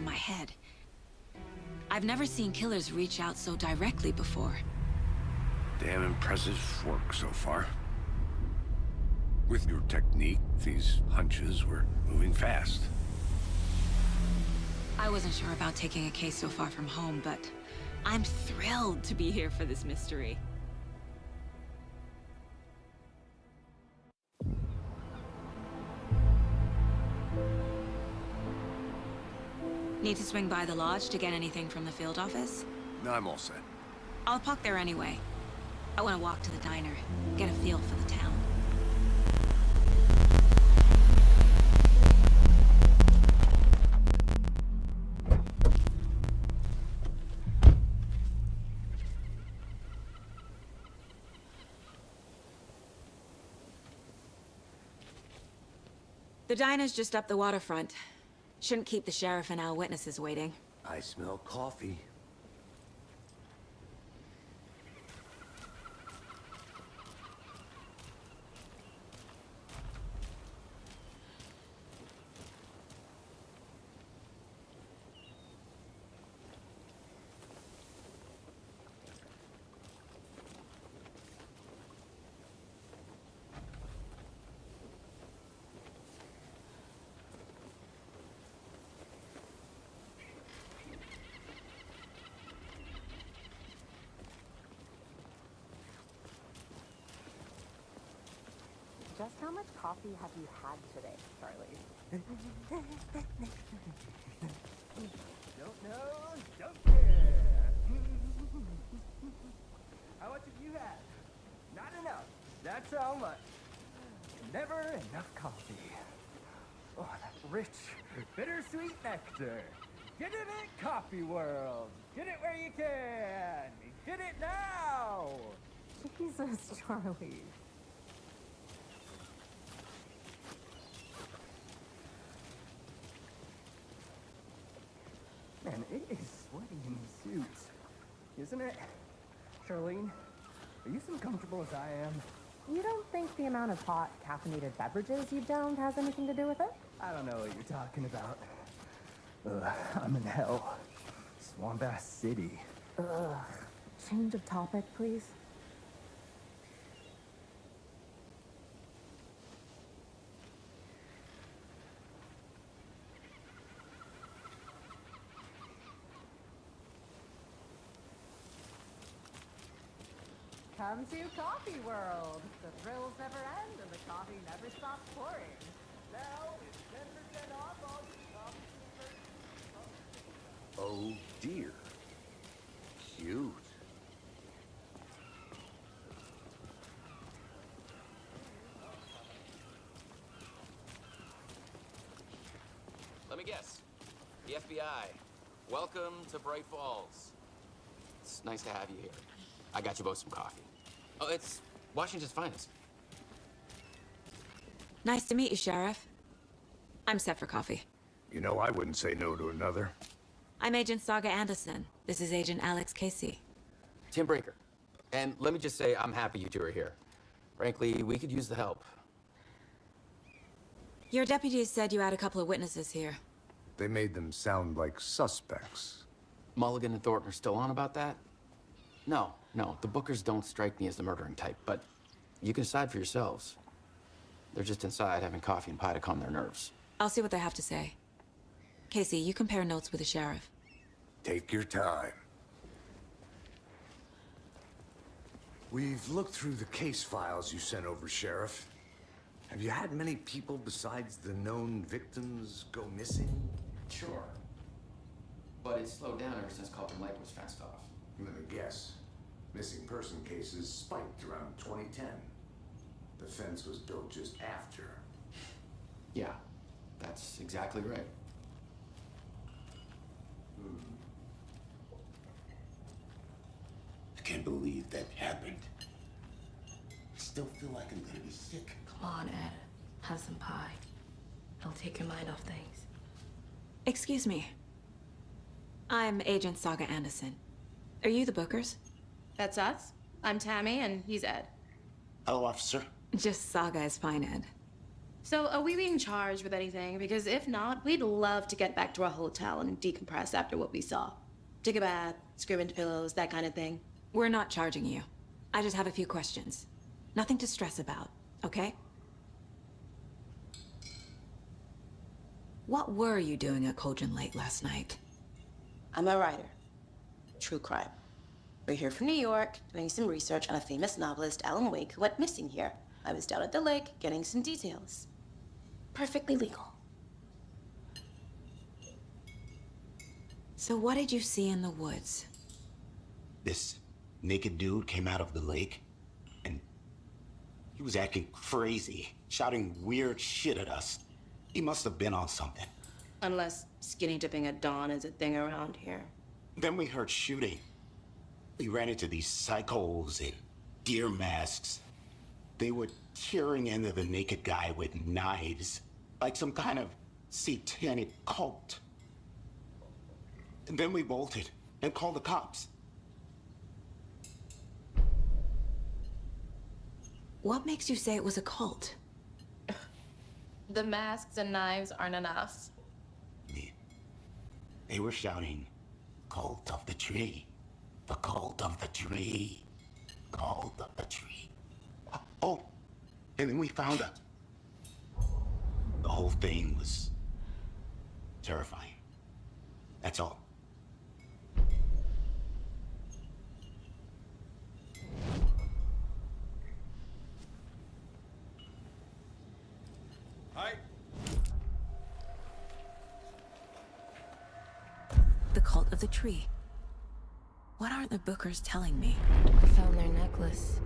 of my head. I've never seen killers reach out so directly before. Damn impressive work so far. With your technique, these hunches were moving fast. I wasn't sure about taking a case so far from home, but I'm thrilled to be here for this mystery. Need to swing by the lodge to get anything from the field office? No, I'm all set. I'll park there anyway. I want to walk to the diner, get a feel for the town. The diner's just up the waterfront. Shouldn't keep the sheriff and our witnesses waiting. I smell coffee. Just how much coffee have you had today, Charlie? Don't know, don't care. How much have you had? Not enough. That's how much. Never enough coffee. Oh, that rich, bittersweet nectar. Get it at Coffee World. Get it where you can. Get it now. Jesus, Charlie. Man, it is sweaty in these suits, isn't it? Charlene, are you as comfortable as I am? You don't think the amount of hot, caffeinated beverages you've downed has anything to do with it? I don't know what you're talking about. I'm in hell. Swamp-ass city. Ugh. Change of topic, please. Come to Coffee World. The thrills never end and the coffee never stops pouring. Now it's 10% off all your coffee. Oh dear. Cute. Let me guess. The FBI. Welcome to Bright Falls. It's nice to have you here. I got you both some coffee. Oh, it's Washington's finest. Nice to meet you, Sheriff. I'm set for coffee. You know, I wouldn't say no to another. I'm Agent Saga Anderson. This is Agent Alex Casey. Tim Breaker. And let me just say, I'm happy you two are here. Frankly, we could use the help. Your deputies said you had a couple of witnesses here. They made them sound like suspects. Mulligan and Thornton are still on about that? No, the Bookers don't strike me as the murdering type, but you can decide for yourselves. They're just inside having coffee and pie to calm their nerves. I'll see what they have to say. Casey, you compare notes with the sheriff. Take your time. We've looked through the case files you sent over, Sheriff. Have you had many people besides the known victims go missing? Sure. But it's slowed down ever since Culpin Lake was fenced off. Let me guess. Missing person cases spiked around 2010. The fence was built just after. Yeah, that's exactly right. I can't believe that happened. I still feel like I'm gonna be sick. Come on, Ed. Have some pie. It'll take your mind off things. Excuse me. I'm Agent Saga Anderson. Are you the Bookers? That's us. I'm Tammy, and he's Ed. Hello, officer. Just Saga is fine, Ed. So, are we being charged with anything? Because if not, we'd love to get back to our hotel and decompress after what we saw. Take a bath, scream into pillows, that kind of thing. We're not charging you. I just have a few questions. Nothing to stress about, okay? What were you doing at Cauldron Lake last night? I'm a writer. True crime. We're here from New York, doing some research on a famous novelist, Alan Wake, who went missing here. I was down at the lake, getting some details. Perfectly legal. So what did you see in the woods? This naked dude came out of the lake, and he was acting crazy, shouting weird shit at us. He must have been on something. Unless skinny dipping at dawn is a thing around here. Then we heard shooting. We ran into these psychos in deer masks. They were tearing into the naked guy with knives, like some kind of satanic cult. And then we bolted and called the cops. What makes you say it was a cult? The masks and knives aren't enough. They were shouting, "Cult of the tree, the cult of the tree, cult of the tree." Oh, and then we found out. The whole thing was terrifying. That's all. Hi. The cult of the tree. What aren't the Bookers telling me? I found their necklace.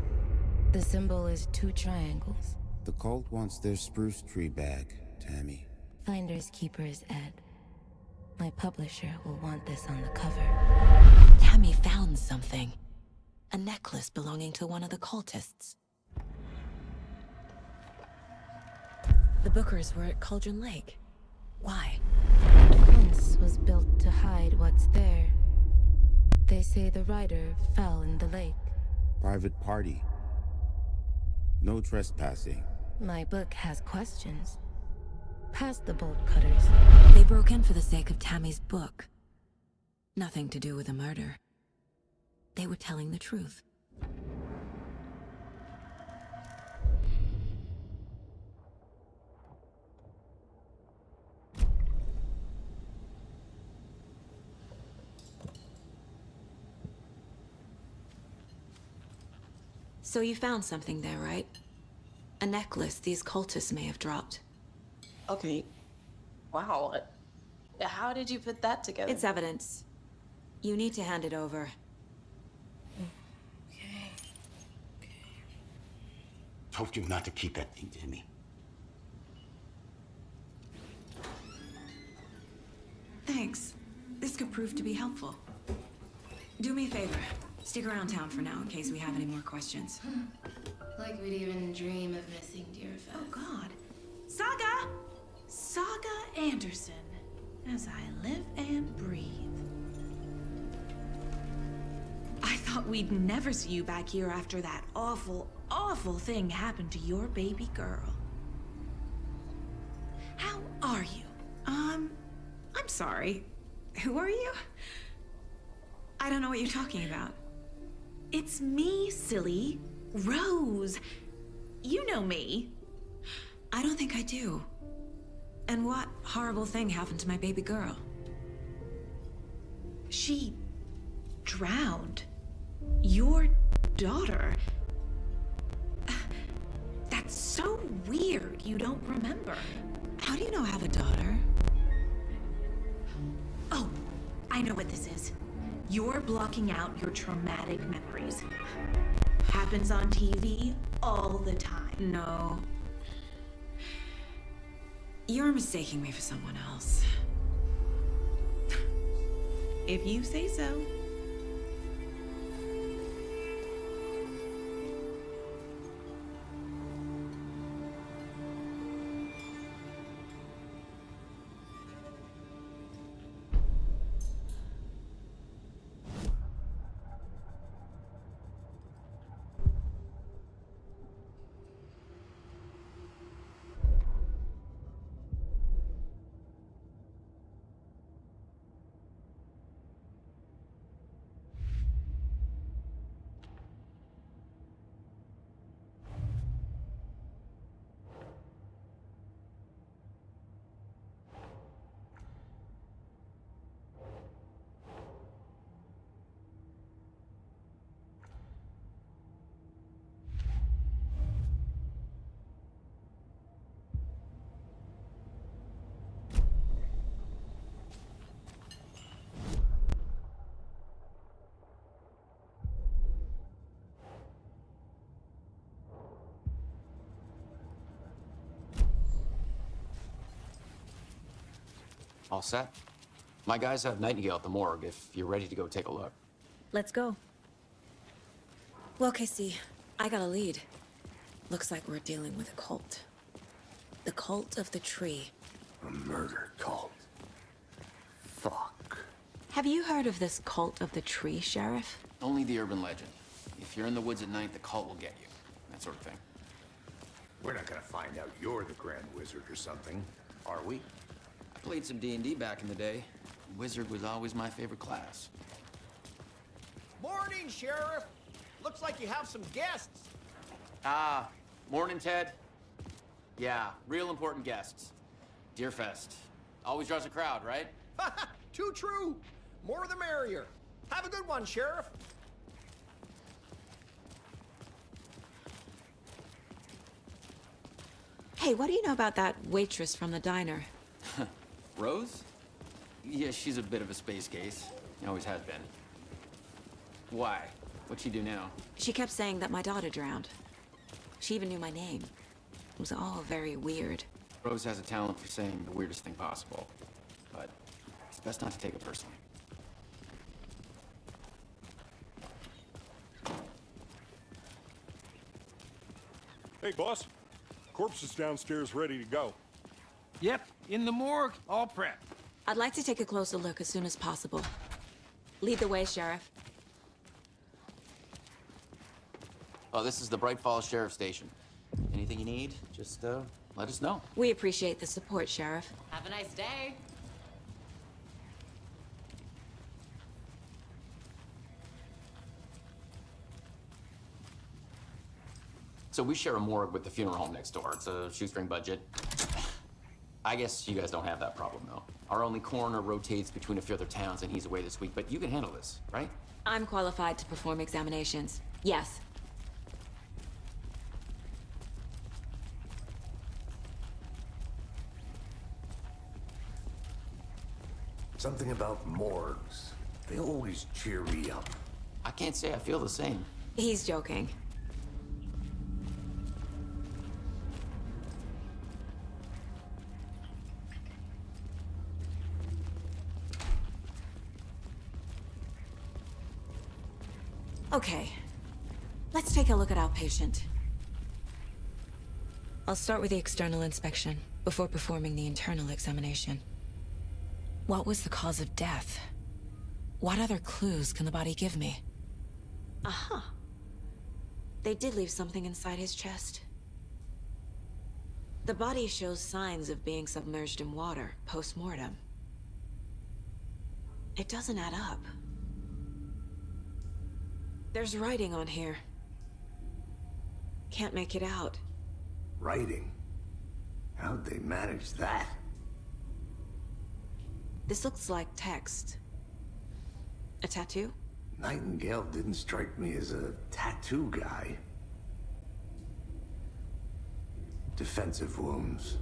The symbol is 2 triangles. The cult wants their spruce tree back, Tammy. Finders keepers, Ed. My publisher will want this on the cover. Tammy found something. A necklace belonging to one of the cultists. The Bookers were at Cauldron Lake. Why? The fence was built to hide what's there. They say the rider fell in the lake. Private party. No trespassing. My book has questions. Past the bolt cutters. They broke in for the sake of Tammy's book. Nothing to do with a murder. They were telling the truth. So you found something there, right? A necklace these cultists may have dropped. Okay. Wow. How did you put that together? It's evidence. You need to hand it over. Okay. Told you not to keep that thing, Tammy. Thanks. This could prove to be helpful. Do me a favor. Stick around town for now in case we have any more questions. Like we'd even dream of missing Dear Fest. Oh, God. Saga! Saga Anderson. As I live and breathe. I thought we'd never see you back here after that awful, awful thing happened to your baby girl. How are you? I'm sorry. Who are you? I don't know what you're talking about. It's me, silly. Rose. You know me. I don't think I do. And what horrible thing happened to my baby girl? She drowned. Your daughter. That's so weird you don't remember. How do you know I have a daughter? Oh, I know what this is. You're blocking out your traumatic memories. Happens on TV all the time. No. You're mistaking me for someone else. If you say so. All set? My guys have Nightingale at the morgue if you're ready to go take a look. Let's go. Well, Casey, I got a lead. Looks like we're dealing with a cult. The cult of the tree. A murder cult. Fuck. Have you heard of this cult of the tree, Sheriff? Only the urban legend. If you're in the woods at night, the cult will get you. That sort of thing. We're not gonna find out you're the Grand Wizard or something, are we? I played some D&D back in the day. Wizard was always my favorite class. Morning, Sheriff. Looks like you have some guests. Ah, morning, Ted. Yeah, real important guests. Deerfest. Always draws a crowd, right? Too true. More the merrier. Have a good one, Sheriff. Hey, what do you know about that waitress from the diner? Rose? Yeah, she's a bit of a space case. Always has been. Why? What'd she do now? She kept saying that my daughter drowned. She even knew my name. It was all very weird. Rose has a talent for saying the weirdest thing possible. But it's best not to take it personally. Hey, boss. Corpse is downstairs ready to go. Yep, in the morgue, all prepped. I'd like to take a closer look as soon as possible. Lead the way, Sheriff. Oh, this is the Bright Falls Sheriff Station. Anything you need, just let us know. We appreciate the support, Sheriff. Have a nice day. So we share a morgue with the funeral home next door. It's a shoestring budget. I guess you guys don't have that problem, though. Our only coroner rotates between a few other towns, and he's away this week, but you can handle this, right? I'm qualified to perform examinations. Yes. Something about morgues. They always cheer me up. I can't say I feel the same. He's joking. Okay, let's take a look at our patient. I'll start with the external inspection before performing the internal examination. What was the cause of death? What other clues can the body give me? Aha. They did leave something inside his chest. The body shows signs of being submerged in water post-mortem. It doesn't add up. There's writing on here. Can't make it out. Writing? How'd they manage that? This looks like text. A tattoo? Nightingale didn't strike me as a tattoo guy. Defensive wounds.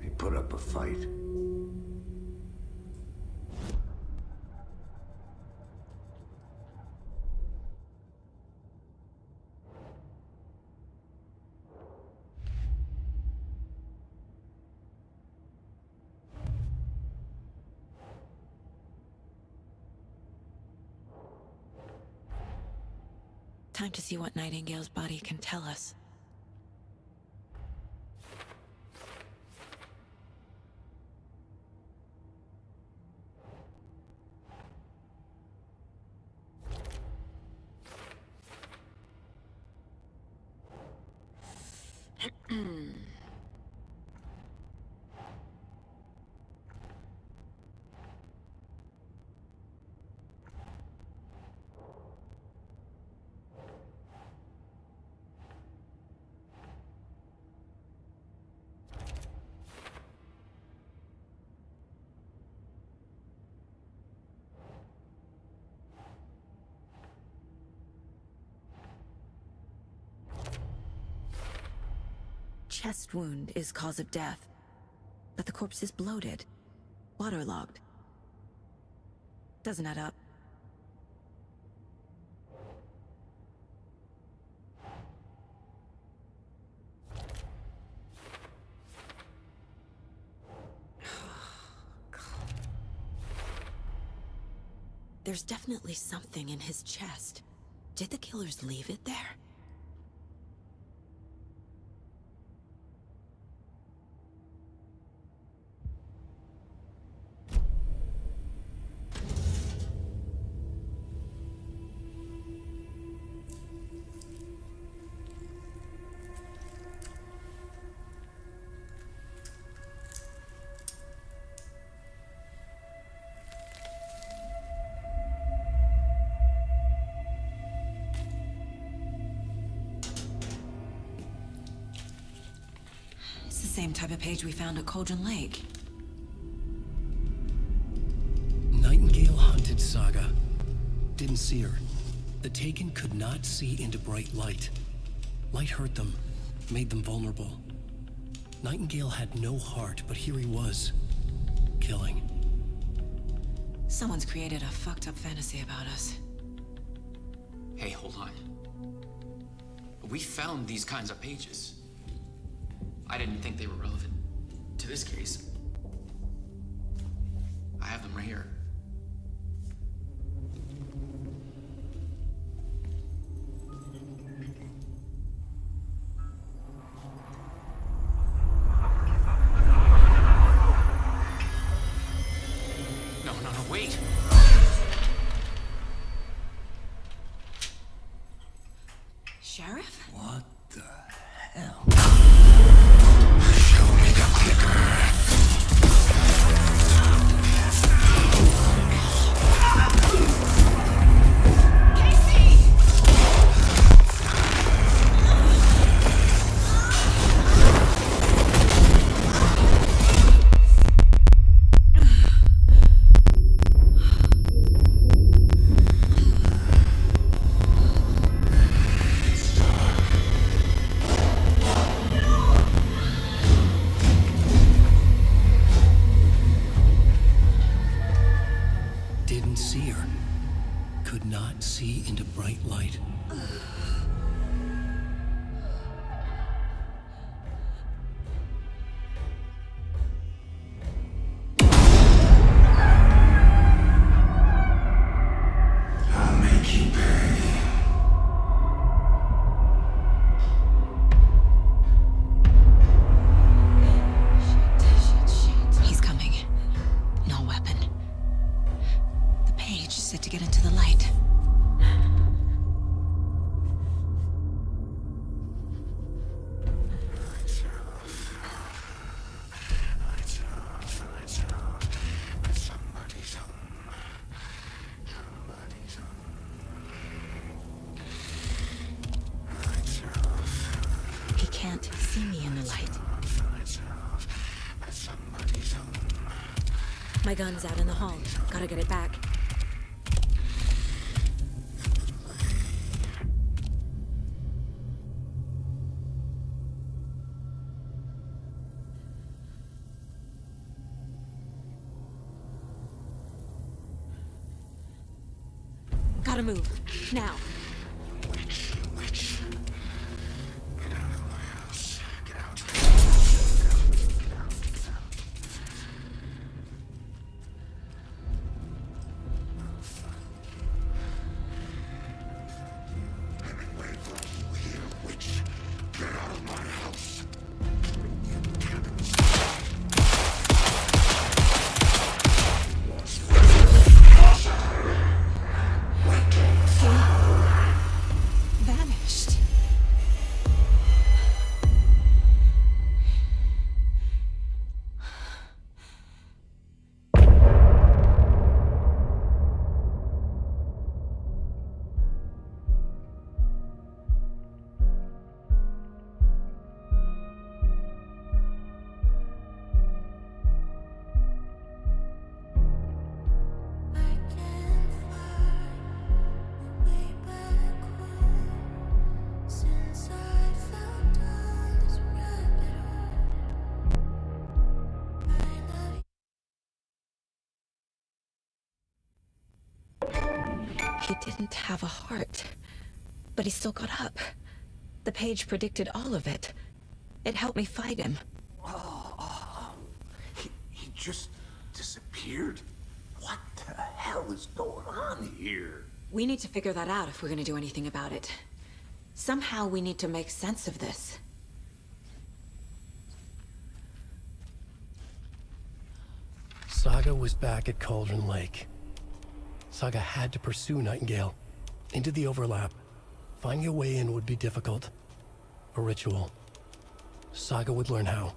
He put up a fight. Time to see what Nightingale's body can tell us. Chest wound is cause of death, but the corpse is bloated, waterlogged. Doesn't add up. There's definitely something in his chest. Did the killers leave it there? It's the same type of page we found at Cauldron Lake. Nightingale hunted Saga. Didn't see her. The Taken could not see into bright light. Light hurt them, made them vulnerable. Nightingale had no heart, but here he was, killing. Someone's created a fucked up fantasy about us. Hey, hold on. We found these kinds of pages. I didn't think they were relevant to this case. I have them right here. No, wait! Sheriff? What the hell? Show me the clicker. Didn't see her. Could not see into bright light. I'll make you pay. He's coming. No weapon. The page said to get into the light. Somebody's home. Somebody's home. Lights are off. He can't see me in the light. Lights are off. Somebody's home. My gun's out in the hall. Gotta get it back. Gotta move. Now. Witch. Get out of my house. Get out. Get out. Hemingway brought you here, witch. Get out of my house. Vanished. He didn't have a heart, but he still got up. The page predicted all of it. It helped me fight him. He just disappeared? What the hell is going on? on here? We need to figure that out if we're gonna do anything about it. Somehow we need to make sense of this. Saga was back at Cauldron Lake. Saga had to pursue Nightingale into the overlap. Finding a way in would be difficult. A ritual. Saga would learn how.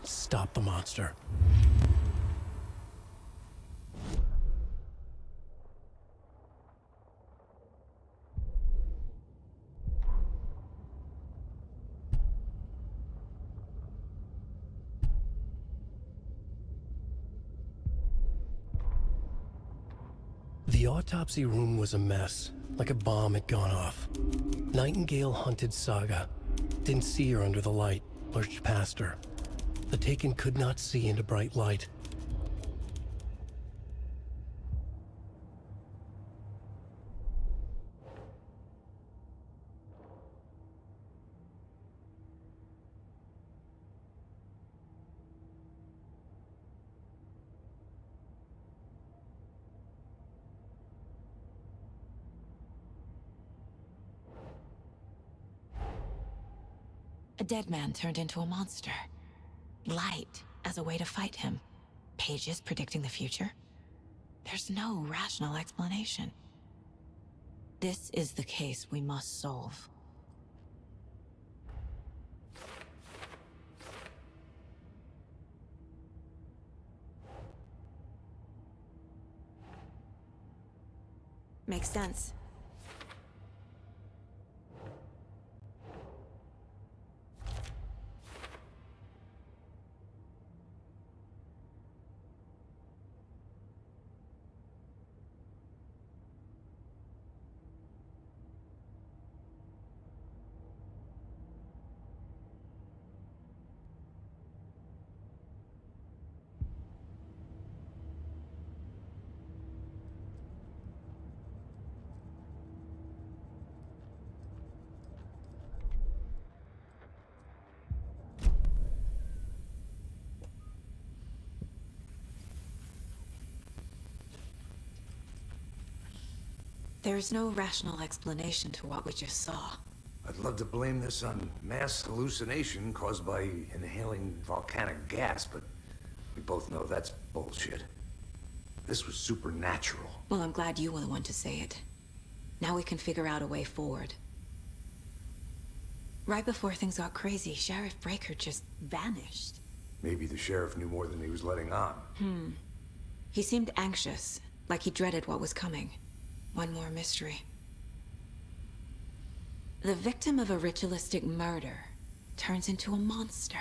Stop the monster. The autopsy room was a mess, like a bomb had gone off. Nightingale hunted Saga. Didn't see her under the light, lurched past her. The Taken could not see into bright light. A dead man turned into a monster. Light as a way to fight him. Pages predicting the future. There's no rational explanation. This is the case we must solve. Makes sense. There's no rational explanation to what we just saw. I'd love to blame this on mass hallucination caused by inhaling volcanic gas, but we both know that's bullshit. This was supernatural. Well, I'm glad you were the one to say it. Now we can figure out a way forward. Right before things got crazy, Sheriff Breaker just vanished. Maybe the sheriff knew more than he was letting on. He seemed anxious, like he dreaded what was coming. One more mystery. The victim of a ritualistic murder turns into a monster.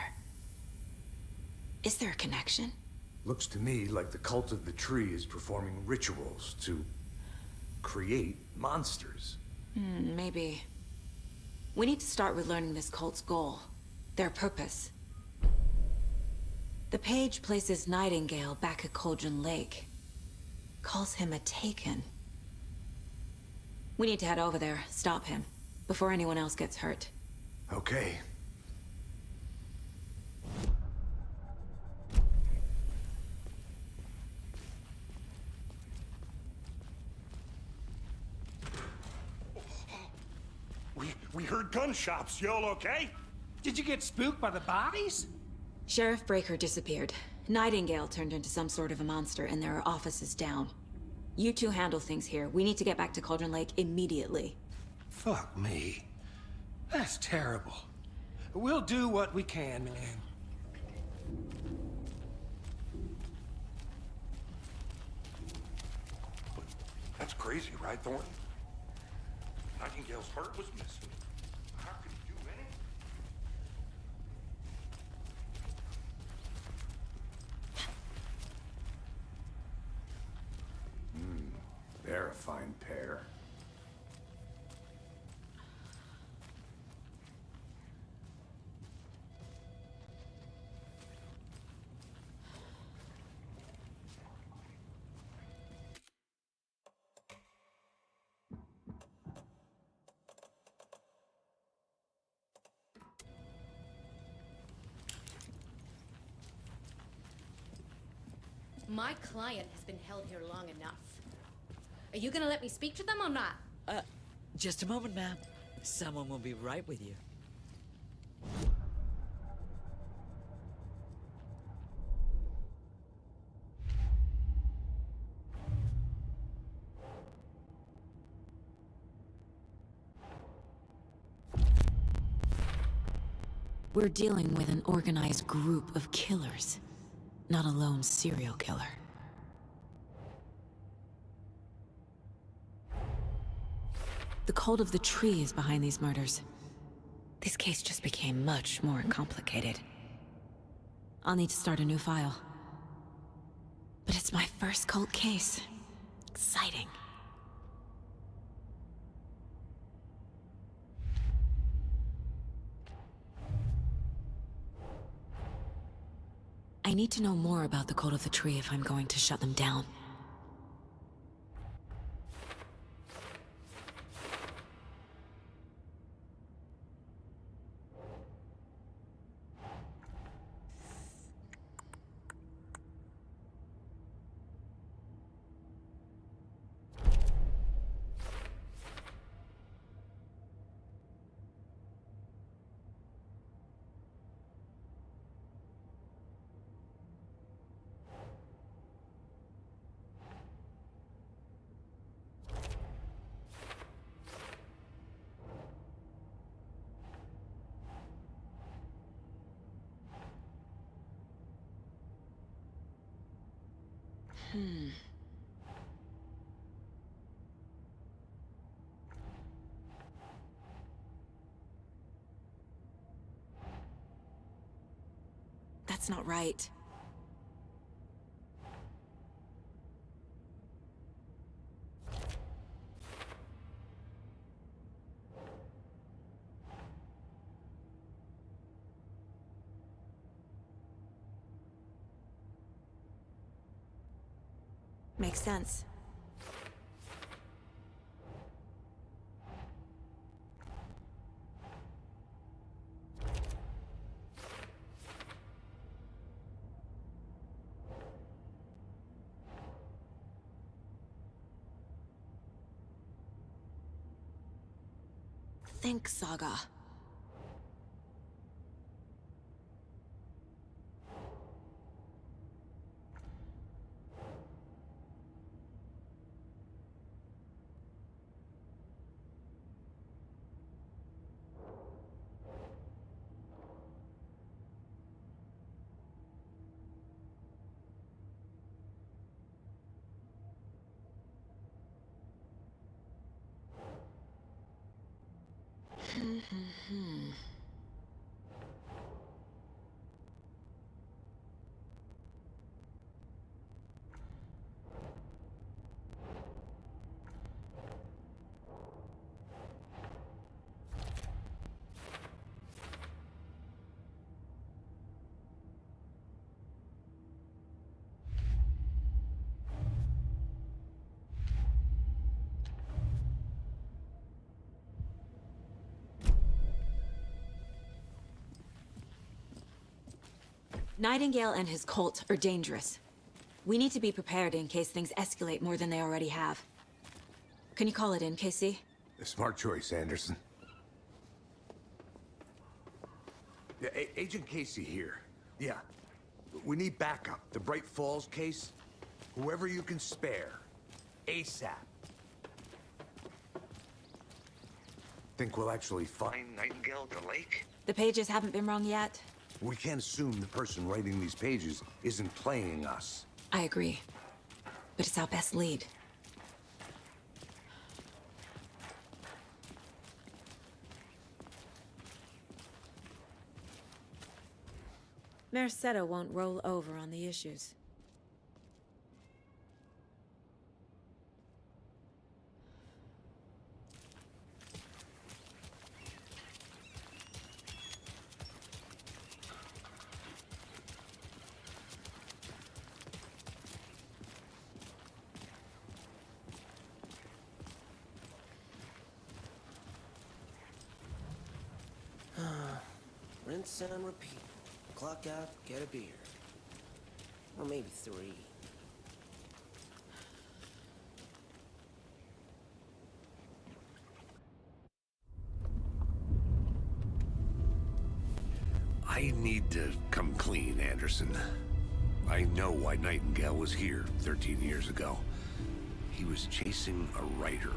Is there a connection? Looks to me like the cult of the tree is performing rituals to create monsters. Maybe. We need to start with learning this cult's goal, their purpose. The page places Nightingale back at Cauldron Lake. Calls him a Taken. We need to head over there, stop him, before anyone else gets hurt. Okay. We heard gunshots. Y'all okay? Did you get spooked by the bodies? Sheriff Breaker disappeared. Nightingale turned into some sort of a monster, and there are offices down. You two handle things here. We need to get back to Cauldron Lake immediately. Fuck me. That's terrible. We'll do what we can, man. That's crazy, right, Thornton? Nightingale's heart was missing. How could he do anything? They're a fine pair. My client has been held here long enough. Are you gonna let me speak to them or not? Just a moment, ma'am. Someone will be right with you. We're dealing with an organized group of killers, not a lone serial killer. The cult of the tree is behind these murders. This case just became much more complicated. I'll need to start a new file. But it's my first cult case. Exciting. I need to know more about the cult of the tree if I'm going to shut them down. That's not right. Makes sense. Think, Saga. Nightingale and his cult are dangerous. We need to be prepared in case things escalate more than they already have. Can you call it in, KC? A smart choice, Anderson. Yeah, Agent Casey here. Yeah. We need backup. The Bright Falls case. Whoever you can spare. ASAP. Think we'll actually find Nightingale at the lake? The pages haven't been wrong yet. We can't assume the person writing these pages isn't playing us. I agree. But it's our best lead. Mercado won't roll over on the issues. Rinse and repeat. Clock out, get a beer. Or maybe 3. I need to come clean, Anderson. I know why Nightingale was here 13 years ago. He was chasing a writer,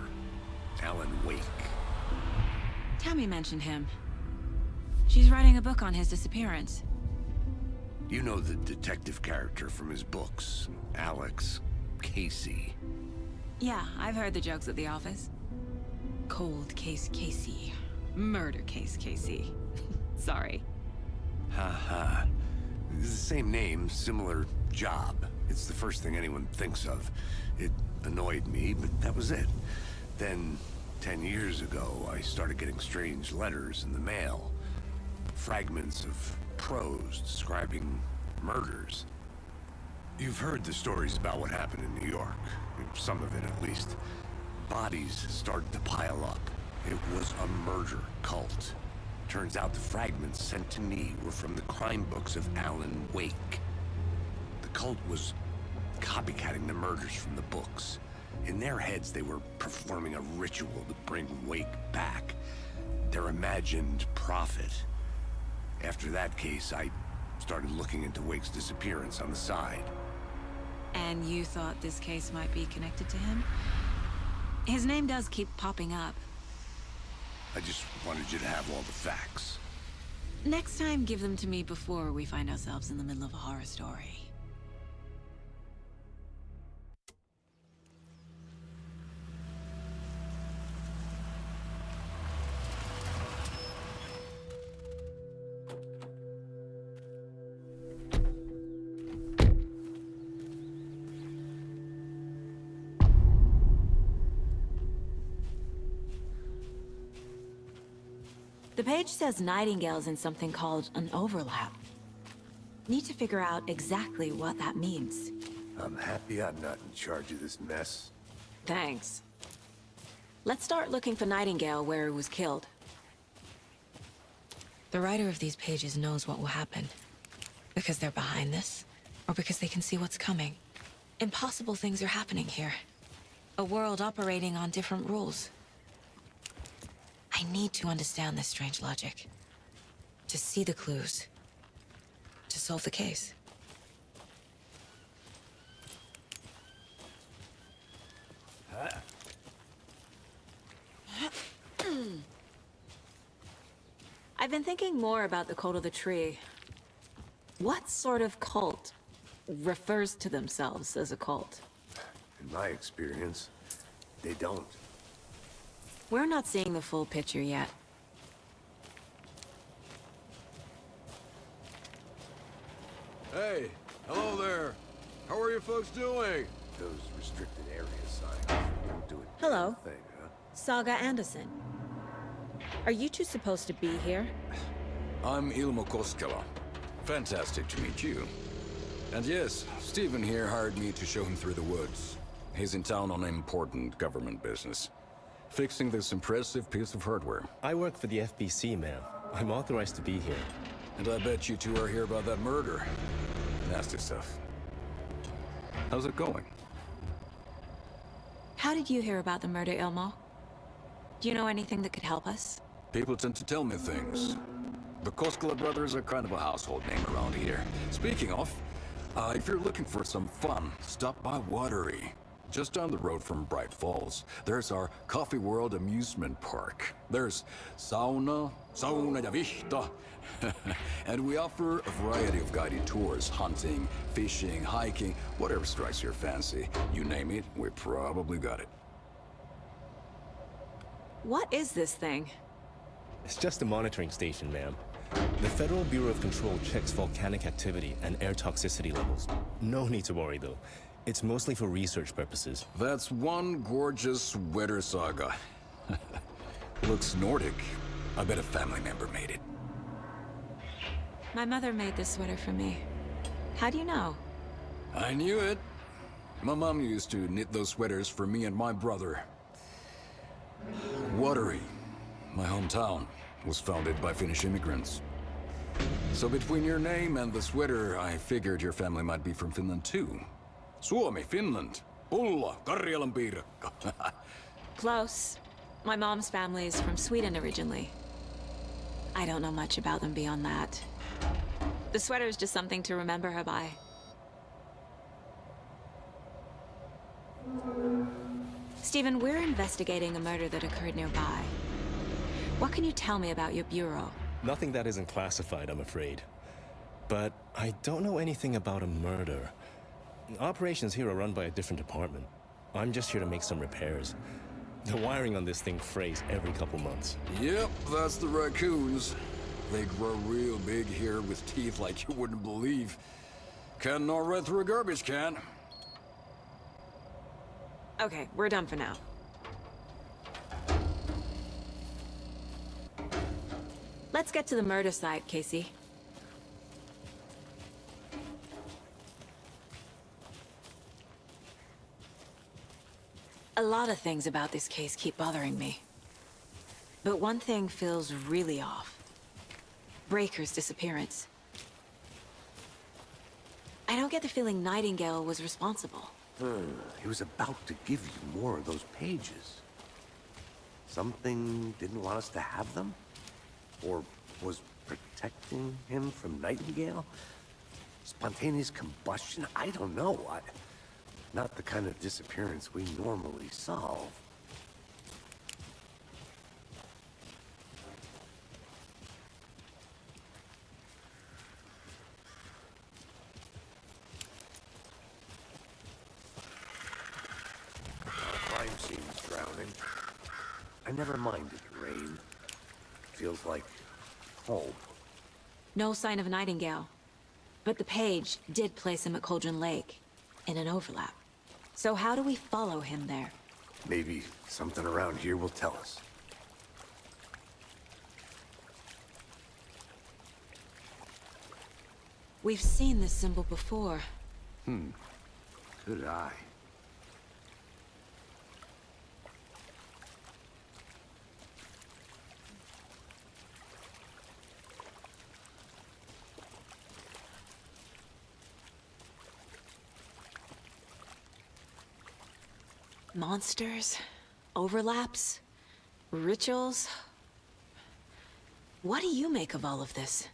Alan Wake. Tammy mentioned him. She's writing a book on his disappearance. You know the detective character from his books, Alex Casey. Yeah, I've heard the jokes at the office. Cold case Casey. Murder case Casey. Sorry. Ha. It's the same name, similar job. It's the first thing anyone thinks of. It annoyed me, but that was it. Then, 10 years ago, I started getting strange letters in the mail. Fragments of prose describing murders. You've heard the stories about what happened in New York. Some of it, at least. Bodies started to pile up. It was a murder cult. Turns out the fragments sent to me were from the crime books of Alan Wake. The cult was copycatting the murders from the books. In their heads, they were performing a ritual to bring Wake back. Their imagined prophet. After that case, I started looking into Wake's disappearance on the side. And you thought this case might be connected to him? His name does keep popping up. I just wanted you to have all the facts. Next time, give them to me before we find ourselves in the middle of a horror story. The page says Nightingale's in something called an overlap. Need to figure out exactly what that means. I'm happy I'm not in charge of this mess. Thanks. Let's start looking for Nightingale where he was killed. The writer of these pages knows what will happen. Because they're behind this, or because they can see what's coming. Impossible things are happening here. A world operating on different rules. I need to understand this strange logic. To see the clues. To solve the case. I've been thinking more about the cult of the tree. What sort of cult refers to themselves as a cult? In my experience, they don't. We're not seeing the full picture yet. Hey, hello there. How are you folks doing? Those restricted area signs don't do a Hello. thing, huh? Saga Anderson. Are you two supposed to be here? I'm Ilmo Koskela. Fantastic to meet you. And yes, Stephen here hired me to show him through the woods. He's in town on important government business. Fixing this impressive piece of hardware. I work for the FBC, ma'am. I'm authorized to be here. And I bet you two are here about that murder. Nasty stuff. How's it going? How did you hear about the murder, Ilmo? Do you know anything that could help us? People tend to tell me things. The Koskela brothers are kind of a household name around here. Speaking of, if you're looking for some fun, stop by Watery. Just down the road from Bright Falls, there's our Coffee World amusement park. There's sauna ja vihta. And we offer a variety of guided tours, hunting, fishing, hiking, whatever strikes your fancy. You name it, we probably got it. What is this thing? It's just a monitoring station, ma'am. The Federal Bureau of Control checks volcanic activity and air toxicity levels. No need to worry, though. It's mostly for research purposes. That's one gorgeous sweater, Saga. Looks Nordic. I bet a family member made it. My mother made this sweater for me. How do you know? I knew it. My mom used to knit those sweaters for me and my brother. Watery, my hometown, was founded by Finnish immigrants. So between your name and the sweater, I figured your family might be from Finland too. Suomi, Finland. Pulla, Karjalan piirakka. Close. My mom's family is from Sweden originally. I don't know much about them beyond that. The sweater is just something to remember her by. Stephen, we're investigating a murder that occurred nearby. What can you tell me about your bureau? Nothing that isn't classified, I'm afraid. But I don't know anything about a murder. Operations here are run by a different department. I'm just here to make some repairs. The wiring on this thing frays every couple months. Yep, that's the raccoons. They grow real big here with teeth like you wouldn't believe. Can't gnaw right through a garbage can. Okay, we're done for now. Let's get to the murder site, Casey. A lot of things about this case keep bothering me. But one thing feels really off. Breaker's disappearance. I don't get the feeling Nightingale was responsible. He was about to give you more of those pages. Something didn't want us to have them? Or was protecting him from Nightingale? Spontaneous combustion? I don't know. Not the kind of disappearance we normally solve. Crime scene's drowning. I never minded rain. Feels like home. No sign of Nightingale. But the page did place him at Cauldron Lake, in an overlap. So how do we follow him there? Maybe something around here will tell us. We've seen this symbol before. Good eye. Monsters? Overlaps? Rituals? What do you make of all of this?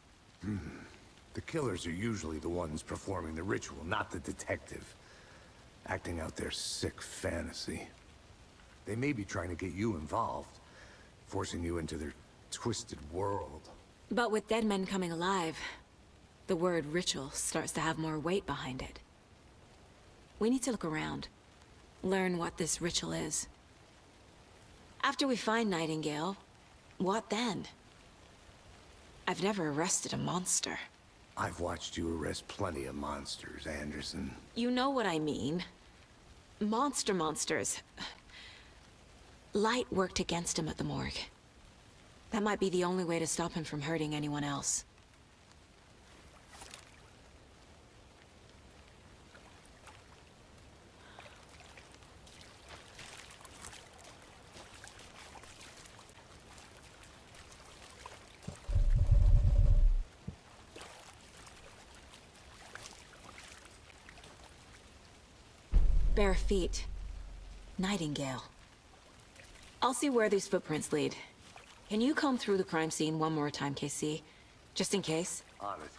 The killers are usually the ones performing the ritual, not the detective. Acting out their sick fantasy. They may be trying to get you involved, forcing you into their twisted world. But with dead men coming alive, the word ritual starts to have more weight behind it. We need to look around. Learn what this ritual is. After we find Nightingale, what then? I've never arrested a monster. I've watched you arrest plenty of monsters, Anderson. You know what I mean. Monsters. Light worked against him at the morgue. That might be the only way to stop him from hurting anyone else. Bare feet. Nightingale. I'll see where these footprints lead. Can you comb through the crime scene one more time, KC? Just in case? On it.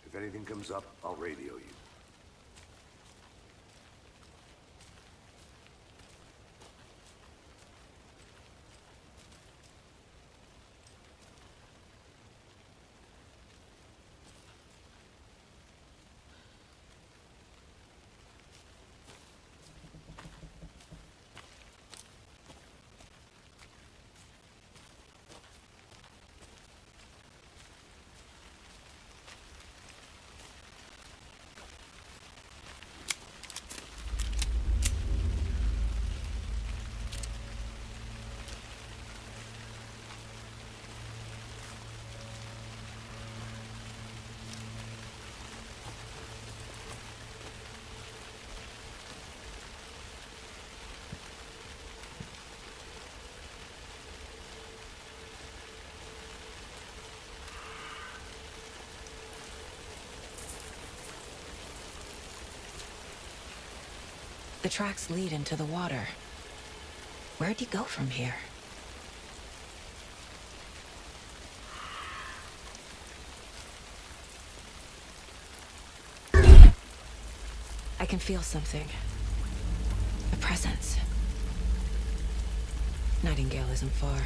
If anything comes up, I'll radio you. The tracks lead into the water. Where'd he go from here? I can feel something. A presence. Nightingale isn't far.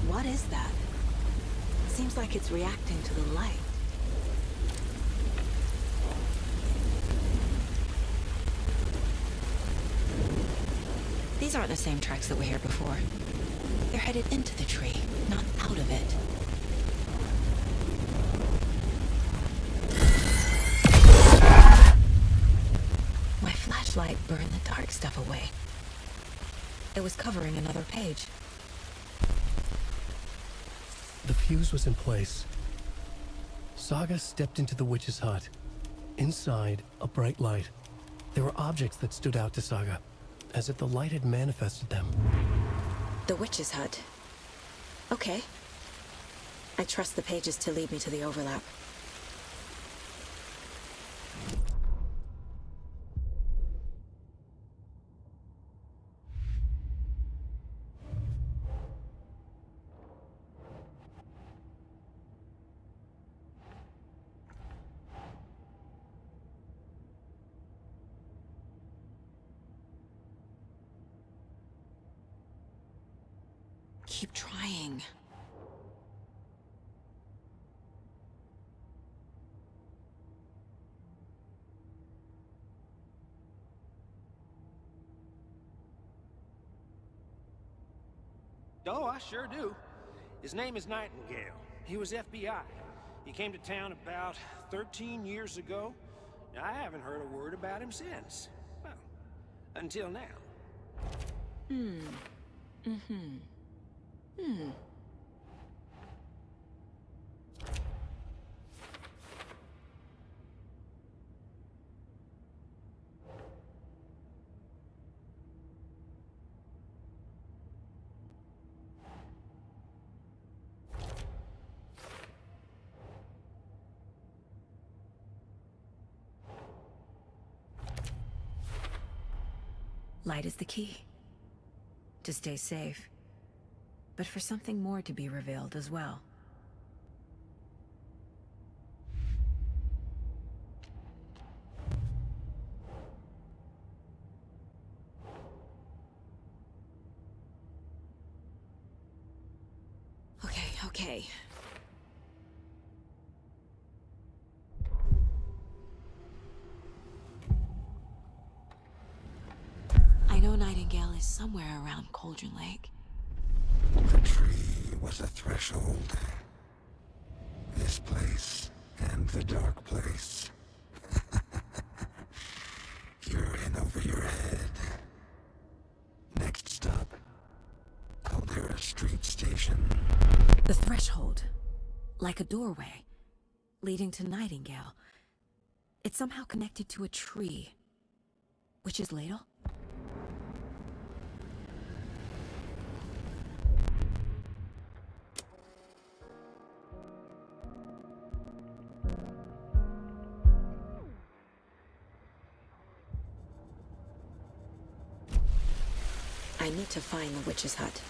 What is that? Seems like it's reacting to the light. These aren't the same tracks that were here before. They're headed into the tree, not out of it. My flashlight burned the dark stuff away. It was covering another page. The fuse was in place. Saga stepped into the witch's hut. Inside, a bright light. There were objects that stood out to Saga, as if the light had manifested them. The witch's hut. Okay. I trust the pages to lead me to the overlap. Keep trying. Oh, I sure do. His name is Nightingale. He was FBI. He came to town about 13 years ago. I haven't heard a word about him since. Well, until now. Light is the key. To stay safe. But for something more to be revealed as well. Okay. I know Nightingale is somewhere around Cauldron Lake. The tree was a threshold. This place and the dark place. You're in over your head. Next stop, Caldera Street Station. The threshold. Like a doorway. Leading to Nightingale. It's somehow connected to a tree. Witch's ladle? I need to find the witch's hut.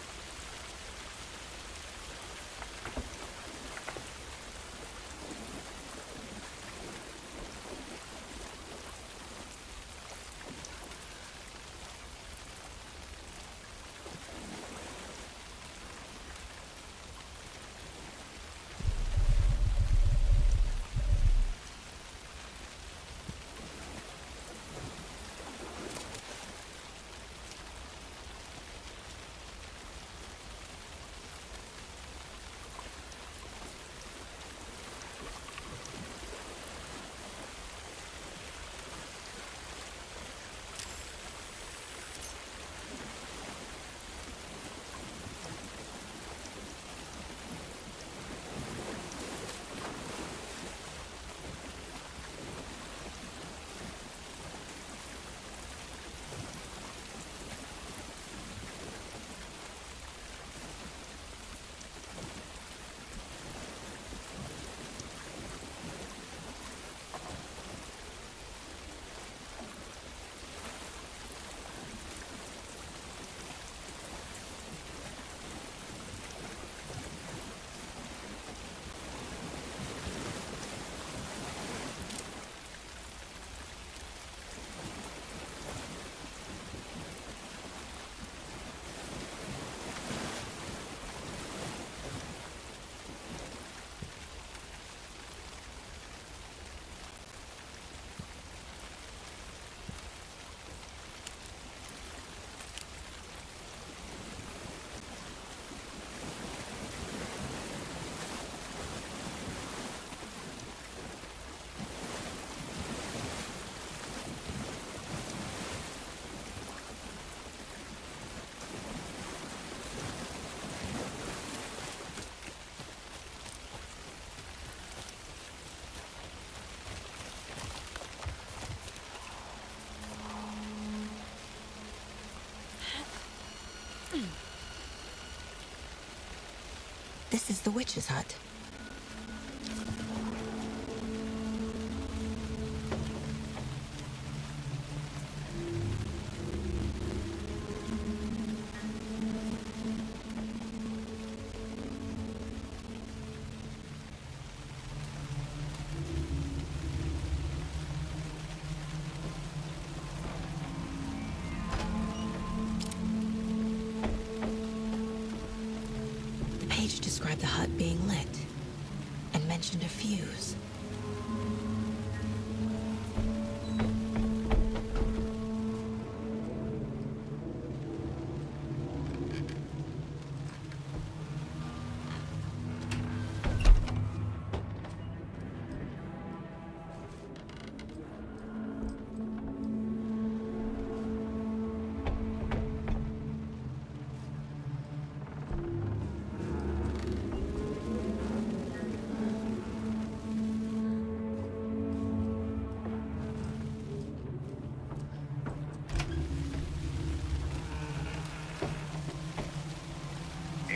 This is the witch's hut. The page described the hut being lit and mentioned a fuse.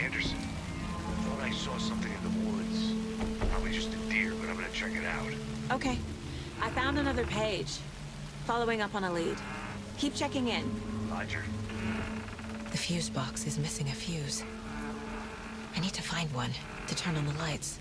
Anderson, I thought I saw something in the woods. Probably just a deer, but I'm gonna check it out. Okay. I found another page. Following up on a lead. Keep checking in. Roger. The fuse box is missing a fuse. I need to find one to turn on the lights.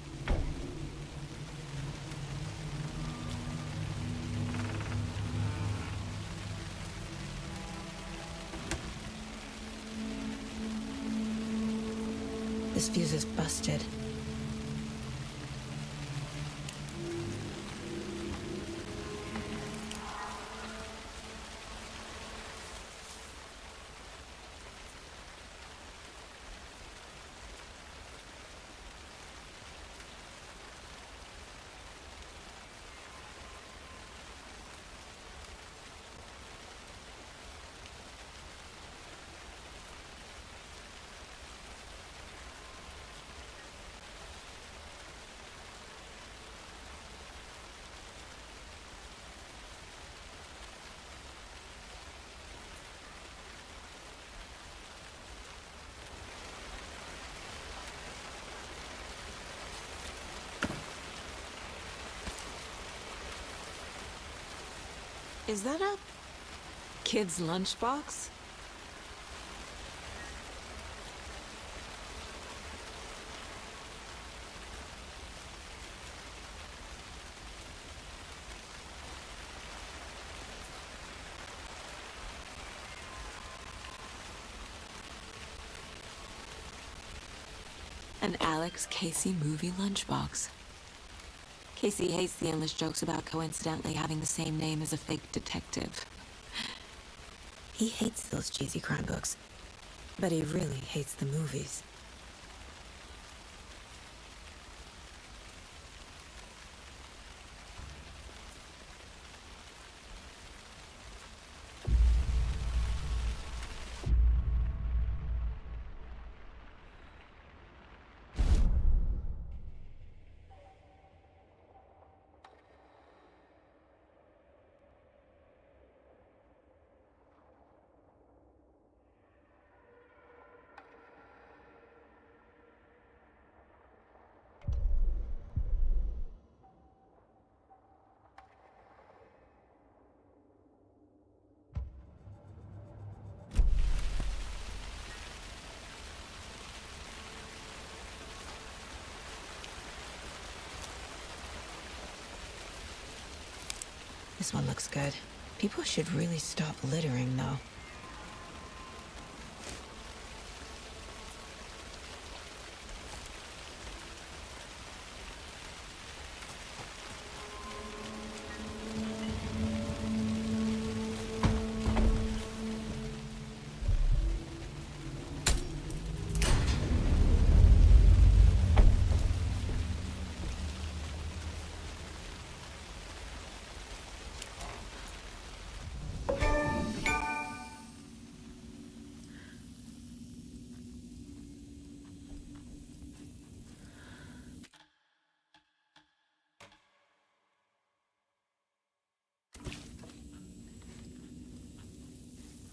This fuse is busted. Is that a kid's lunchbox? An Alex Casey movie lunchbox. Casey hates the endless jokes about coincidentally having the same name as a fake detective. He hates those cheesy crime books, but he really hates the movies. This one looks good. People should really stop littering, though.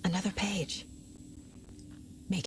Another page.